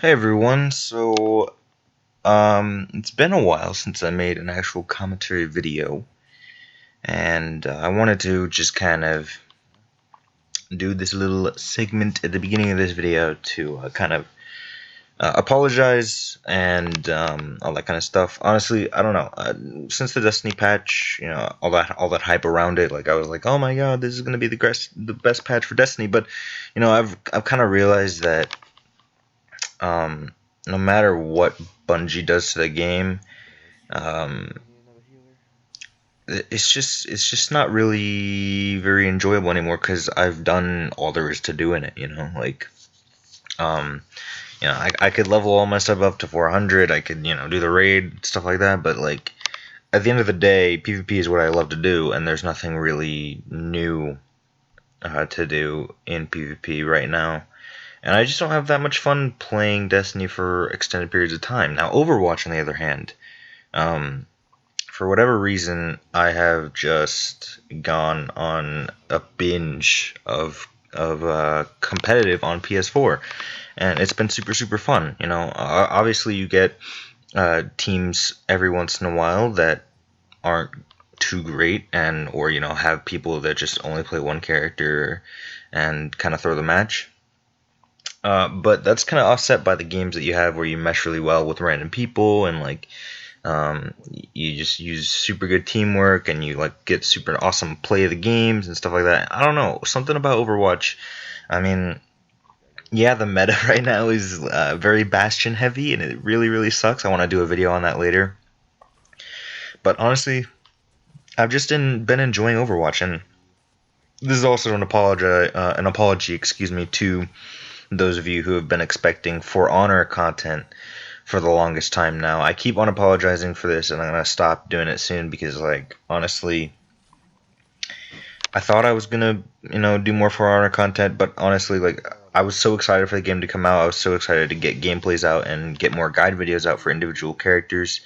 Hey everyone, it's been a while since I made an actual commentary video, and I wanted to just kind of do this little segment at the beginning of this video to kind of apologize and all that kind of stuff. Honestly, I don't know. Since the Destiny patch, all that hype around it, like I was like, oh my god, this is gonna be the best patch for Destiny. But I've kind of realized that no matter what Bungie does to the game, um, it's just not really very enjoyable anymore because I've done all there is to do in it. Um, I could level all my stuff up to 400. I could do the raid stuff like that, but like at the end of the day, PvP is what I love to do, and there's nothing really new to do in PvP right now. And I just don't have that much fun playing Destiny for extended periods of time. Now, Overwatch, on the other hand, um, for whatever reason, I have just gone on a binge of competitive on PS4, and it's been super super fun. Obviously you get teams every once in a while that aren't too great, and or have people that just only play one character and kind of throw the match. But that's kind of offset by the games that you have where you mesh really well with random people and like you just use super good teamwork and you like get super awesome play of the games and stuff like that. I don't know, something about Overwatch. I mean, yeah, the meta right now is very Bastion heavy and it really really sucks. I want to do a video on that later. But honestly, I've just been enjoying Overwatch, and this is also an apology, excuse me, to those of you who have been expecting For Honor content for the longest time now. I keep on apologizing for this, and I'm gonna stop doing it soon because, like, honestly, I thought I was gonna, do more For Honor content, but honestly, like, I was so excited for the game to come out. I was so excited to get gameplays out and get more guide videos out for individual characters.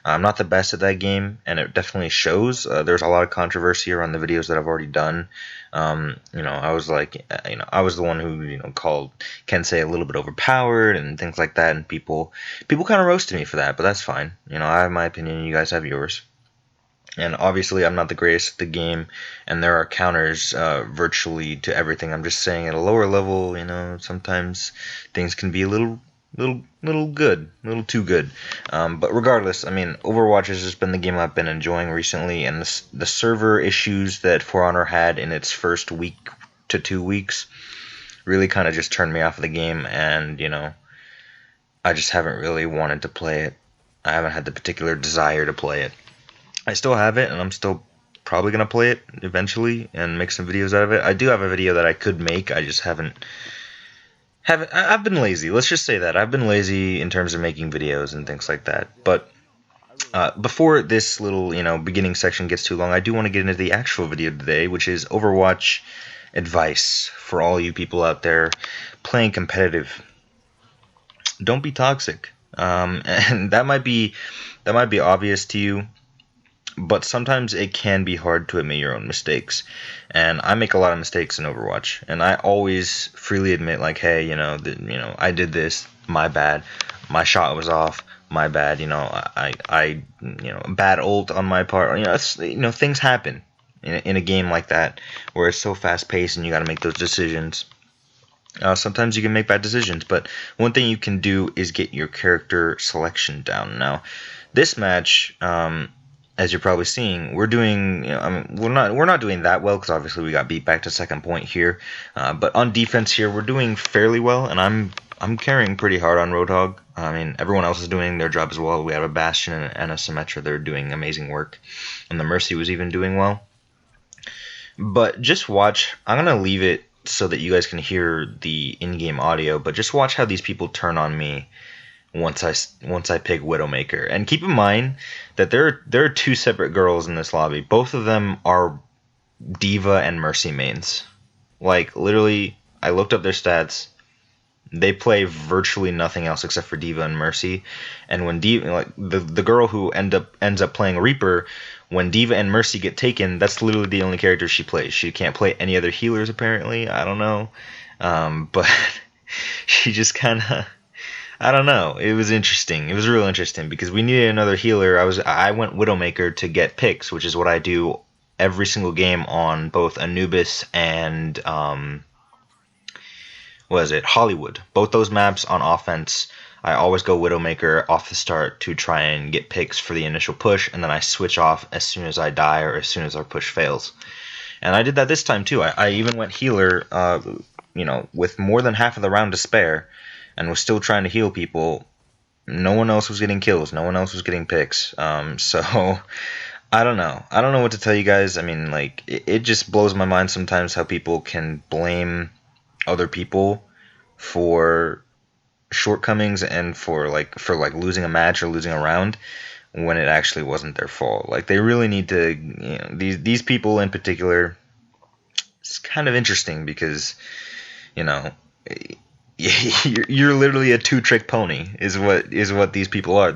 I'm not the best at that game, and it definitely shows. There's a lot of controversy around the videos that I've already done. I was like, I was the one who, called Kensei a little bit overpowered and things like that, and people kind of roasted me for that, but that's fine. I have my opinion, you guys have yours. And obviously, I'm not the greatest at the game, and there are counters virtually to everything. I'm just saying at a lower level, sometimes things can be a little good, a little too good. But regardless, I mean, Overwatch has just been the game I've been enjoying recently, and the server issues that For Honor had in its first week to 2 weeks really kind of just turned me off of the game, and I just haven't really wanted to play it. I haven't had the particular desire to play it. I still have it, and I'm still probably gonna play it eventually and make some videos out of it. I do have a video that I could make. I just I've been lazy. Let's just say that I've been lazy in terms of making videos and things like that. But before this little beginning section gets too long, I do want to get into the actual video today, which is Overwatch advice for all you people out there playing competitive. Don't be toxic, and that might be obvious to you. But sometimes it can be hard to admit your own mistakes, and I make a lot of mistakes in Overwatch, and I always freely admit, like, hey, I did this, my bad, my shot was off, my bad, I bad ult on my part, things happen in a game like that where it's so fast paced and you got to make those decisions. Sometimes you can make bad decisions, but one thing you can do is get your character selection down. Now, this match, as you're probably seeing, we're doing. We're not doing that well because obviously we got beat back to second point here. But on defense here, we're doing fairly well, and I'm carrying pretty hard on Roadhog. I mean, everyone else is doing their job as well. We have a Bastion and a Symmetra. They're doing amazing work, and the Mercy was even doing well. But just watch. I'm gonna leave it so that you guys can hear the in-game audio. But just watch how these people turn on me once I pick Widowmaker. And keep in mind that there are two separate girls in this lobby. Both of them are Diva and Mercy mains. Like, literally, I looked up their stats. They play virtually nothing else except for Diva and Mercy. And when Diva, like the girl who ends up playing Reaper, when Diva and Mercy get taken, that's literally the only character she plays. She can't play any other healers apparently. I don't know, but she just kind of. I don't know. It was interesting. It was real interesting because we needed another healer. I went Widowmaker to get picks, which is what I do every single game on both Anubis and what is it, Hollywood. Both those maps on offense, I always go Widowmaker off the start to try and get picks for the initial push, and then I switch off as soon as I die or as soon as our push fails. And I did that this time too. I even went healer, with more than half of the round to spare, and was still trying to heal people. No one else was getting kills. No one else was getting picks. So I don't know. I don't know what to tell you guys. I mean, like it just blows my mind sometimes how people can blame other people for shortcomings and for losing a match or losing a round when it actually wasn't their fault. Like they really need to, these people in particular. It's kind of interesting because, you know, you're literally a two-trick pony is what these people are,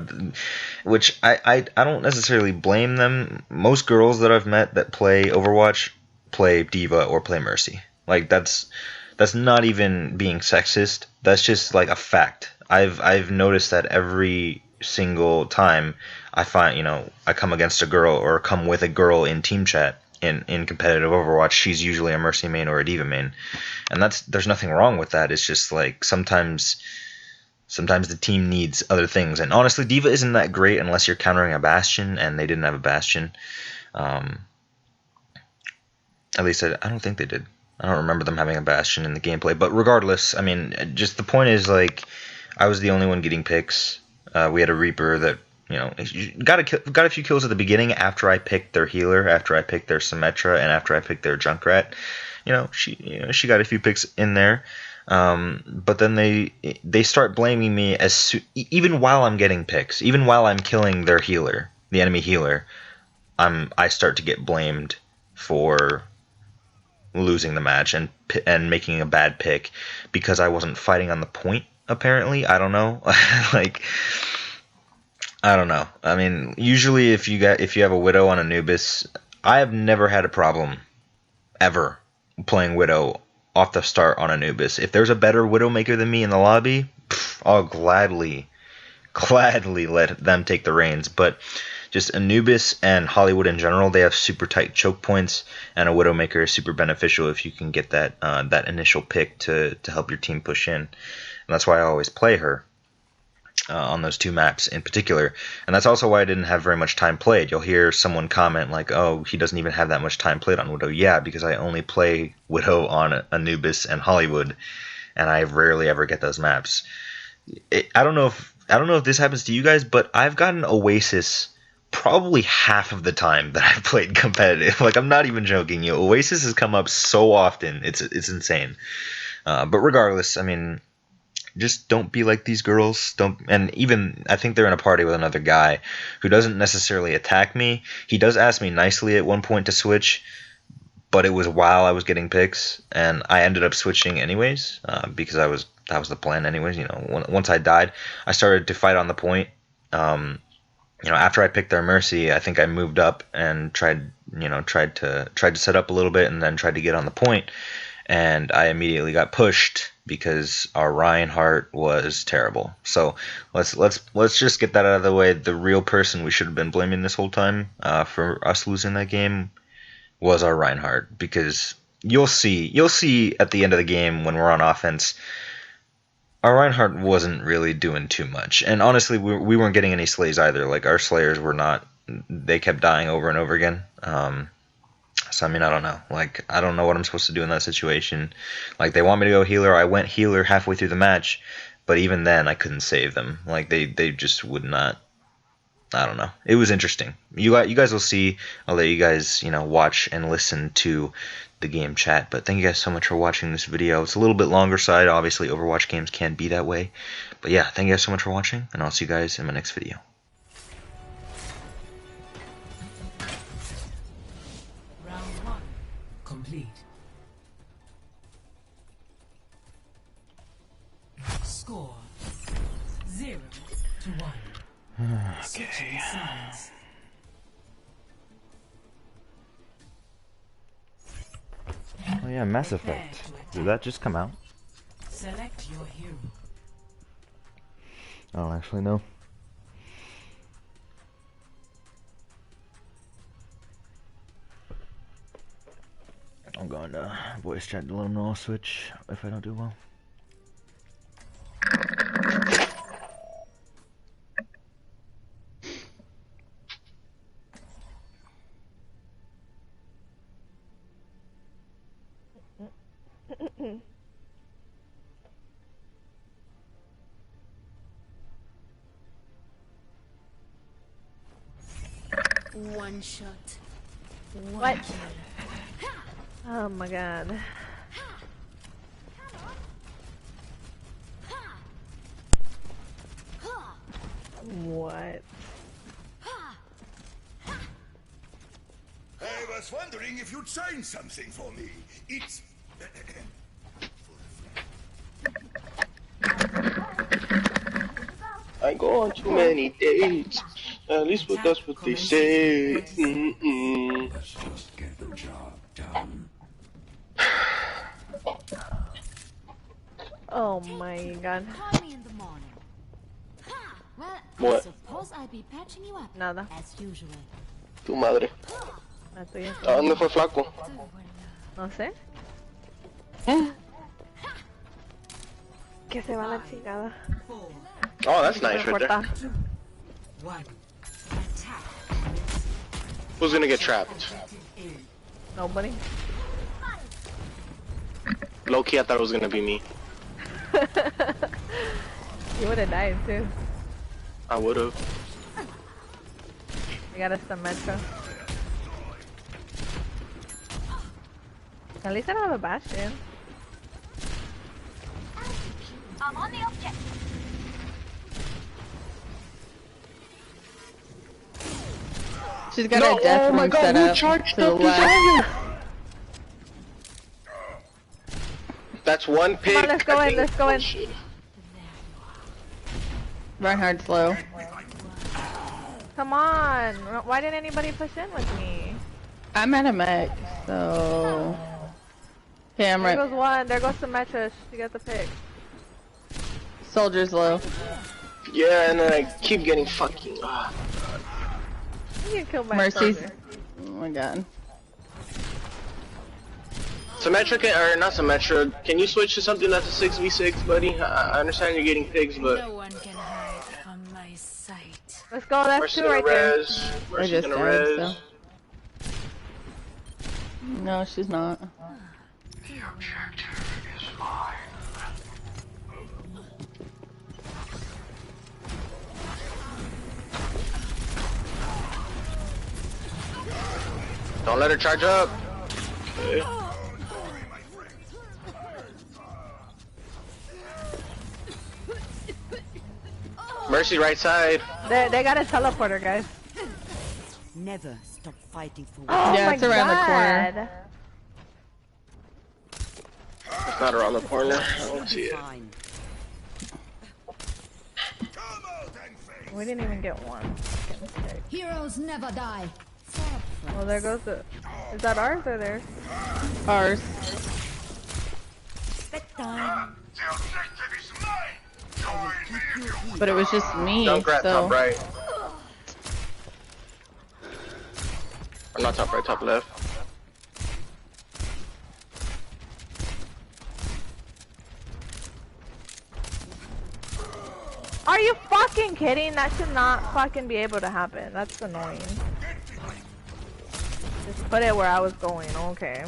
which I don't necessarily blame them. Most girls that I've met that play Overwatch play Diva or play Mercy. Like that's not even being sexist. That's just like a fact. I've noticed that every single time I find, I come against a girl or come with a girl in team chat in competitive Overwatch, she's usually a Mercy main or a Diva main. And there's nothing wrong with that. It's just like sometimes the team needs other things. And honestly, Diva isn't that great unless you're countering a Bastion, and they didn't have a Bastion. At least I don't think they did. I don't remember them having a Bastion in the gameplay. But regardless, I mean, just the point is, like, I was the only one getting picks. We had a Reaper that, got a few kills at the beginning after I picked their healer, after I picked their Symmetra, and after I picked their Junkrat. She got a few picks in there. But then they start blaming me even while I'm getting picks, even while I'm killing their healer, the enemy healer. I start to get blamed for losing the match and making a bad pick because I wasn't fighting on the point. Apparently, I don't know. Like, I don't know. I mean, usually if you have a Widow on Anubis, I have never had a problem ever playing Widow off the start on Anubis. If there's a better Widowmaker than me in the lobby, I'll gladly let them take the reins. But just Anubis and Hollywood in general, they have super tight choke points, and a Widowmaker is super beneficial if you can get that initial pick to help your team push in. And that's why I always play her on those two maps in particular. And that's also why I didn't have very much time played. You'll hear someone comment like, oh, he doesn't even have that much time played on Widow. Yeah, because I only play Widow on Anubis and Hollywood, and I rarely ever get those maps. I don't know if this happens to you guys, but I've gotten Oasis probably half of the time that I've played competitive. Like, I'm not even joking you. Oasis has come up so often. It's insane. But regardless, I mean, just don't be like these girls. And even I think they're in a party with another guy who doesn't necessarily attack me. He does ask me nicely at one point to switch, but it was while I was getting picks, and I ended up switching anyways because that was the plan anyways. Once I died, I started to fight on the point. After I picked their Mercy, I think I moved up and tried to set up a little bit, and then tried to get on the point, and I immediately got pushed because our Reinhardt was terrible. So let's just get that out of the way. The real person we should have been blaming this whole time for us losing that game was our Reinhardt, because you'll see at the end of the game when we're on offense, our Reinhardt wasn't really doing too much. And honestly, we weren't getting any slays either. Like, our slayers were not, they kept dying over and over again. So, I mean, I don't know. Like, I don't know what I'm supposed to do in that situation. Like, they want me to go healer. I went healer halfway through the match, but even then, I couldn't save them. Like, they just would not. I don't know. It was interesting. You guys will see. I'll let you guys, watch and listen to the game chat. But thank you guys so much for watching this video. It's a little bit longer side. Obviously, Overwatch games can be that way. But yeah, thank you guys so much for watching, and I'll see you guys in my next video. Round 1 complete. Score 0-1. Okay. Oh yeah, Mass Effect. Did that just come out? Select your hero. I don't actually know. I'm going to voice chat to let them know I'll switch if I don't do well. One shot. What? Oh my god. What? I was wondering if you'd sign something for me. It's... I go on too many dates. At least with that's what they say. Let's just get the job done. Oh my god. Call me in the morning. Well, What? I suppose I'll be patching you up. Nada. As usual. Tu madre. La tuya. ¿A dónde fue flaco? No sé. Que se va la chingada. Oh, that's nice right there. Corta. One. Who's gonna get trapped? Nobody. Low key, I thought it was gonna be me. You would have died too. I would've. We got us some metro. At least I don't have a bastion. I'm on the object. She's got a death room set up to the left. That's one pick. Come on, let's go I in, think- let's go in. oh, shit. Reinhardt's low. Come on! Why didn't anybody push in with me? I'm at a mech, so... Okay, I'm There right. goes one, there goes Symmetra, she got the pick. Soldier's low. Yeah, and then I keep getting fucking. You get killed by a Mercy's. soldier. Oh my god. Symmetric or not Symmetric? Can you switch to something that's a 6v6, buddy? I understand you're getting pigs, but No one can hide from my sight. Let's go, that's Mercy's two gonna right there. res. I Mercy's just gonna died, res. so. No, she's not. The objective is mine. Don't let her charge up. Okay. Mercy right side. They got a teleporter, guys. Never stop fighting for Oh Yeah, my it's around the corner. god. It's not around the corner. I don't see it. fine. Come out and face. We didn't even get one. Heroes never die. Well, there goes the... Is that ours or theirs? Ours. Time. The objective is mine. Join me if you But it was just me, Don't grab so... top right. Or not top right, top left. Are you fucking kidding? That should not fucking be able to happen. That's annoying. Just put it where I was going, okay.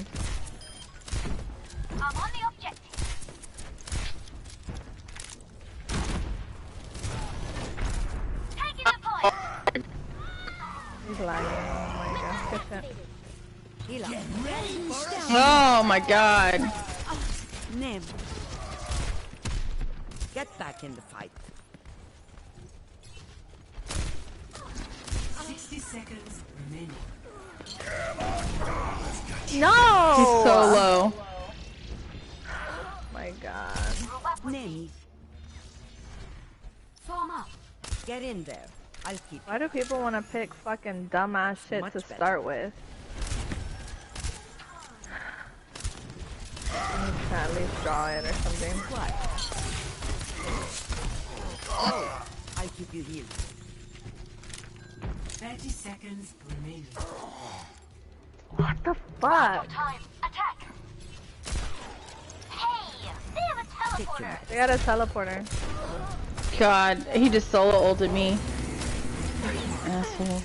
I'm on the objective. Taking the point. He's lagging. Oh my god. Good shit. Oh my god. Name. Get back in the fight. 60 seconds remaining. No! He's so low. My god. Name. Form up. Get in there. I'll keep. Why do people want to pick fucking dumbass shit Much to better. start with? You can at least draw it or something. What? keep you healed. 30 seconds remaining. What the fuck? Time. Attack. Hey, they have a teleporter. They got a teleporter. God, he just solo ulted me. Asshole.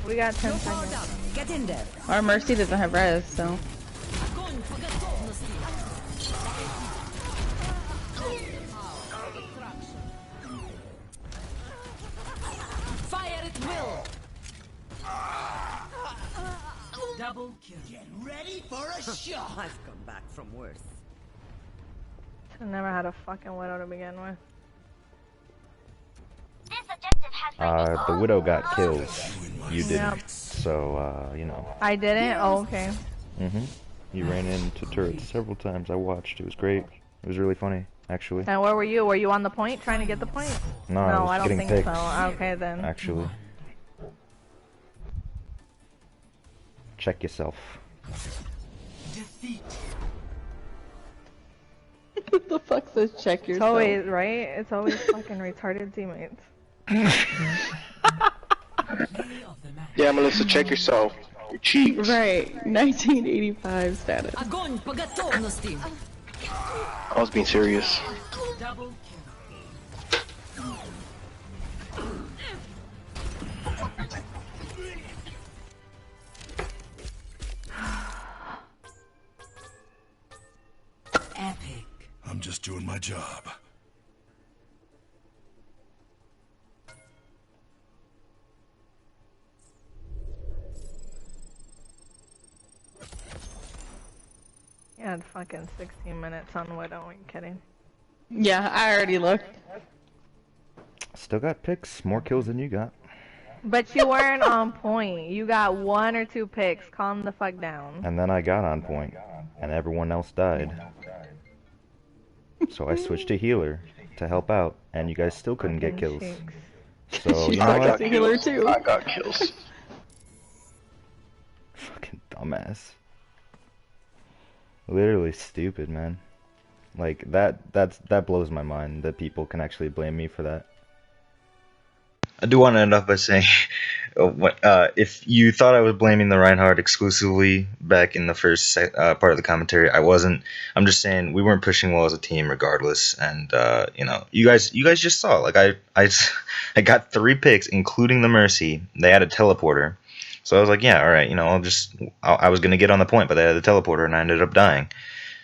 We got 10 No power seconds. down. Get in there. Our Mercy doesn't have res, so. Fire at will. Double kill. Get ready for a shot. I've come back from worse. I never had a fucking widow to begin with. This objective has The widow got killed. You didn't. Yep. So, you know. I didn't? Oh, okay. You ran into turrets several times. I watched. It was great. It was really funny, actually. And where were you? Were you on the point trying to get the point? No, I was I don't getting think picks, so. Okay, then. actually. Check yourself. Defeat. What the fuck says check It's yourself? always, right? It's always fucking retarded teammates. Yeah, Melissa, check yourself. Your cheeks. Right, 1985 status. Огонь по готовности. I was being serious. Double kill. Epic. I'm just doing my job. You had fucking 16 minutes on Widow. Are you kidding? Yeah, I already looked. Still got picks. More kills than you got. But you weren't on point. You got 1 or 2 picks. Calm the fuck down. And then I got on point, and everyone else died. So I switched to healer to help out, and you guys still couldn't get kills. Cheeks. So, you know I what? got a healer kills. too. I got kills. Fucking dumbass. Literally stupid, man. Like, that blows my mind that people can actually blame me for that. I do want to end off by saying, if you thought I was blaming the Reinhardt exclusively back in the first part of the commentary, I wasn't. I'm just saying we weren't pushing well as a team, regardless. And you know, you guys just saw. Like I got 3 picks, including the Mercy. They had a teleporter, so I was like, yeah, all right. You know, I was gonna get on the point, but they had the teleporter, and I ended up dying.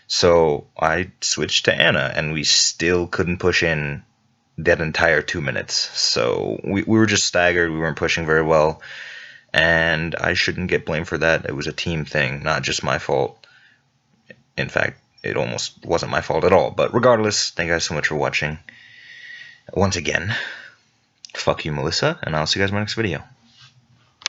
So I switched to Anna, and we still couldn't push in that entire 2 minutes. So we were just staggered. We weren't pushing very well, and I shouldn't get blamed for that. It was a team thing, not just my fault. In fact, it almost wasn't my fault at all. But regardless, thank you guys so much for watching. Once again, fuck you, Melissa, and I'll see you guys in my next video.